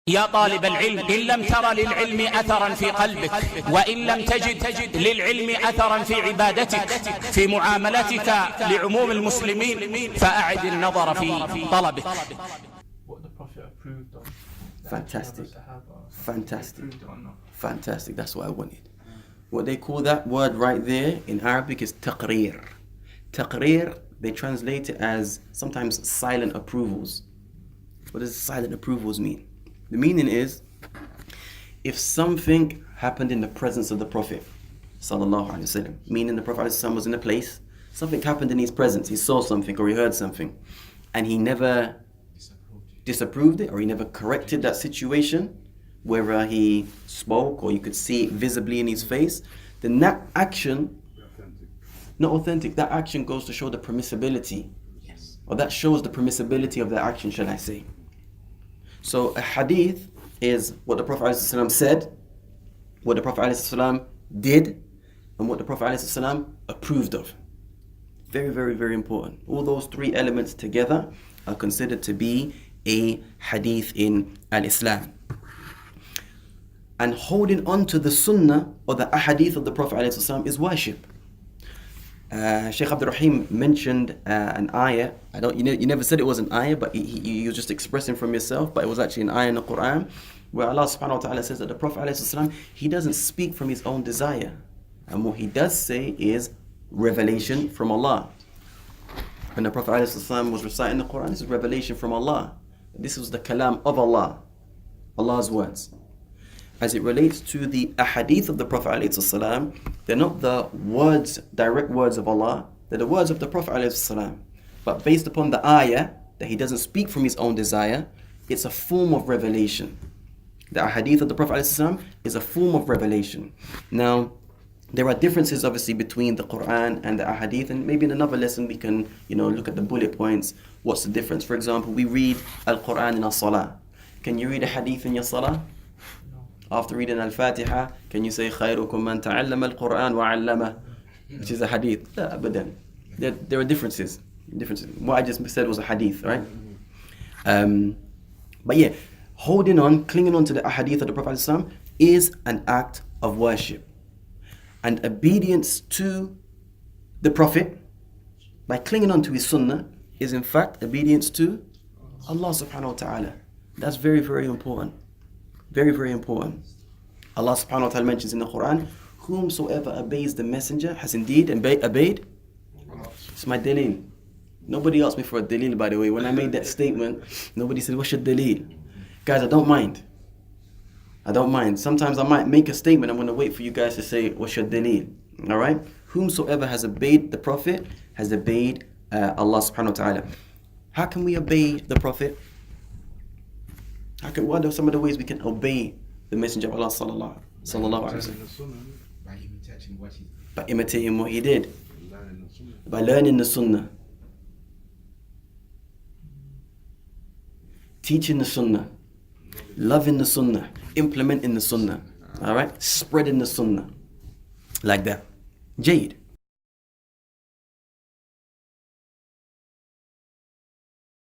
يا طالب العلم، إن لم تر للعلم أثرا في قلبك، وإن لم تجد للعلم أثرا في عبادتك، في معاملتك لعموم المسلمين، فأعد النظر في طلبك. Fantastic. Fantastic. That's what I wanted. What they call that word right there in Arabic is taqreer. Taqreer, they translate it as sometimes silent approvals. What does silent approvals mean? The meaning is, if something happened in the presence of the Prophet, sallallahu alaihi wasallam, meaning the Prophet was in a place, something happened in his presence, he saw something or he heard something, and he never disapproved it or he never corrected that situation, whether he spoke or you could see it visibly in his face, then that action, not authentic, that action goes to show the permissibility, or that shows the permissibility of that action, shall I say. So a hadith is what the Prophet ﷺ said, what the Prophet ﷺ did, and what the Prophet ﷺ approved of. Very, very, very important. All those three elements together are considered to be a hadith in al-Islam. And holding on to the sunnah or the ahadith of the Prophet ﷺ is worship. Shaykh Abdul Rahim mentioned an ayah. You never said it was an ayah, but you were just expressing from yourself, but it was actually an ayah in the Quran, where Allah subhanahu wa ta'ala says that the Prophet ﷺ, he doesn't speak from his own desire. And what he does say is revelation from Allah. When the Prophet ﷺ was reciting the Quran, this is revelation from Allah. This was the kalam of Allah, Allah's words. As it relates to the ahadith of the Prophet ﷺ, they're not the words, direct words of Allah, they're the words of the Prophet ﷺ. But based upon the ayah, that he doesn't speak from his own desire, it's a form of revelation. The ahadith of the Prophet ﷺ is a form of revelation. Now, there are differences obviously between the Quran and the ahadith, and maybe in another lesson we can, look at the bullet points. What's the difference? For example, we read Al-Quran in our salah. Can you read a hadith in your salah? After reading Al-Fatiha, can you say خَيْرُكُمْ مَنْ تَعَلَّمَ الْقُرْآنَ وَعَلَّمَهُ, which is a hadith? لا أبدا. There are differences. What I just said was a hadith, right? But yeah, holding on, clinging on to the hadith of the Prophet ﷺ is an act of worship. And obedience to the Prophet, by clinging on to his sunnah, is in fact obedience to Allah subhanahu wa ta'ala. That's very, very important. Very, very important. Allah subhanahu wa ta'ala mentions in the Quran, whomsoever obeys the messenger has indeed obeyed. It's my dalil. Nobody asked me for a dalil, by the way. When I made that statement, nobody said, what's your dalil? Guys, I don't mind. Sometimes I might make a statement. I'm going to wait for you guys to say, what's your dalil? Alright? Whomsoever has obeyed the Prophet has obeyed Allah subhanahu wa ta'ala. How can we obey the Prophet? What are some of the ways we can obey the Messenger of Allah sallallahu alaihi wasallam? By imitating what he did. By learning the sunnah. Teaching the sunnah. Loving the sunnah. Implementing the sunnah. Alright? Spreading the sunnah. Like that. Jade.